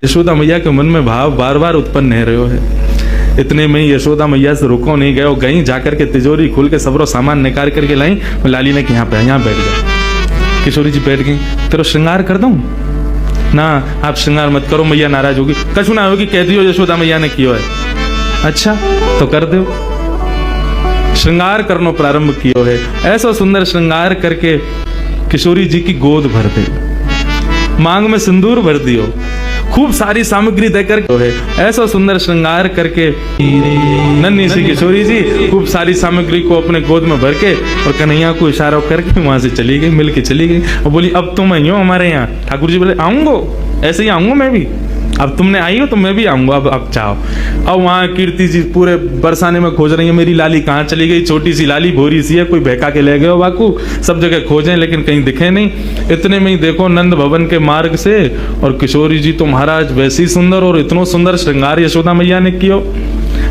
यशोदा मैया के मन में भाव बार बार उत्पन्न हो रहे है। इतने में ही यशोदा मैया से रुको नहीं गए, गई जाकर के तिजोरी खोल के सबरो सामान निकाल करके लाई। लाली ने कि यहाँ बैठ जाओ। किशोरी जी बैठ गई। तेरा श्रृंगार कर दूं? ना आप श्रृंगार मत करो, मैया नाराज होगी। कछु ना होगी, कह दियो यशोदा मैया ने किया है। अच्छा तो कर दो। श्रृंगार करनो प्रारंभ कियो है। ऐसा सुंदर श्रृंगार करके किशोरी जी की गोद भर दे, मांग में सिंदूर भर दियो, खूब सारी सामग्री देकर है। ऐसा सुंदर श्रृंगार करके नन्ही सी किशोरी जी खूब सारी सामग्री को अपने गोद में भर के और कन्हैया को इशारा करके वहां से चली गई, मिल के चली गई और बोली अब तुम आई हो हमारे यहाँ। ठाकुर जी बोले आऊंगो, ऐसे ही आऊंगा मैं भी, अब तुमने आई हो तो मैं भी आऊंगा, अब चाहो। अब वहाँ कीर्ति जी पूरे बरसाने में खोज रही है, मेरी लाली कहाँ चली गई। छोटी सी लाली भोरी सी है, कोई बहका के ले गए हो बाकू। सब जगह खोजें लेकिन कहीं दिखे नहीं। इतने में ही देखो नंद भवन के मार्ग से और किशोरी जी तो महाराज वैसी सुंदर और इतना सुंदर श्रृंगार यशोदा मैया ने कियो।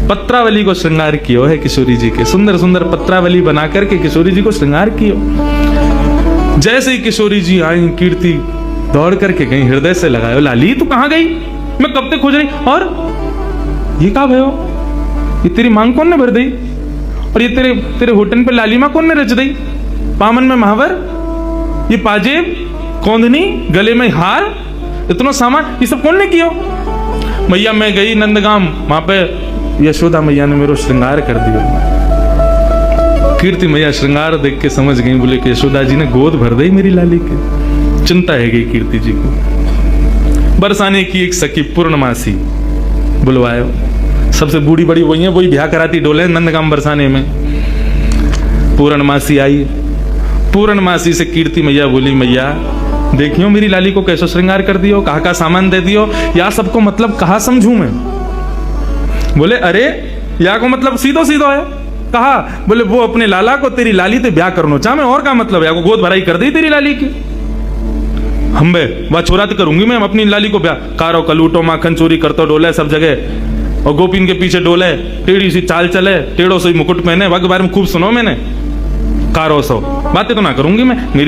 पत्रावली को श्रृंगार कियो है किशोरी जी के, सुंदर सुंदर पत्रावली बना करके किशोरी जी को श्रृंगार कियो। जैसे ही किशोरी जी आई, कीर्ति दौड़ करके गई, हृदय से लगायो, लाली तू कहाँ गई? मैं कब तक खोज रही। और ये कहा भयो? ये तेरी मांग कौन ने भर दी? और ये तेरे होटन पे लाली माँ कौन ने रच दी? पामन में महावर, ये पाजेब, कौंधनी, गले में हार, इतना सामान, ये सब कौन ने किया? मैया मैं गई नंदगाम, वहां पे यशोदा मैया ने मेरा श्रृंगार कर दिया। कीर्ति मैया श्रृंगार देख के समझ गई, बोले कि यशोदा जी ने गोद भर दी मेरी लाली की। चिंता है गई कीर्ति जी को। बरसाने की एक सखी पूर्णमासी बुलवायो, सबसे बूढ़ी बड़ी वही है, वही ब्याह कराती डोले नंदगाम बरसाने में। पूर्णमासी आई। पूर्णमासी से कीर्ति मैया बोली, मैया देखियो मेरी लाली को कैसे श्रृंगार कर दियो, कहा का सामान दे दियो, या सबको मतलब कहा समझू मैं? बोले अरे या को मतलब सीधो सीधो है। कहा? बोले वो अपने लाला को तेरी लाली ते ब्याह करनो चाह मैं, और का मतलब है? गोद भराई कर दी तेरी लाली की। हम बे वह छोरा तो करूंगी मैं अपनी लाली को ब्याह। कारो कलूटो माखन चोरी करतो डोले सब जगह, और गोपिन के पीछे डोले, टेढ़ी सी चाल चले, टेढ़ो से मुकुट पहने, वह के बारे में खूब सुनो मैंने। कारो सो बातें तो ना करूंगी मैं। मेरी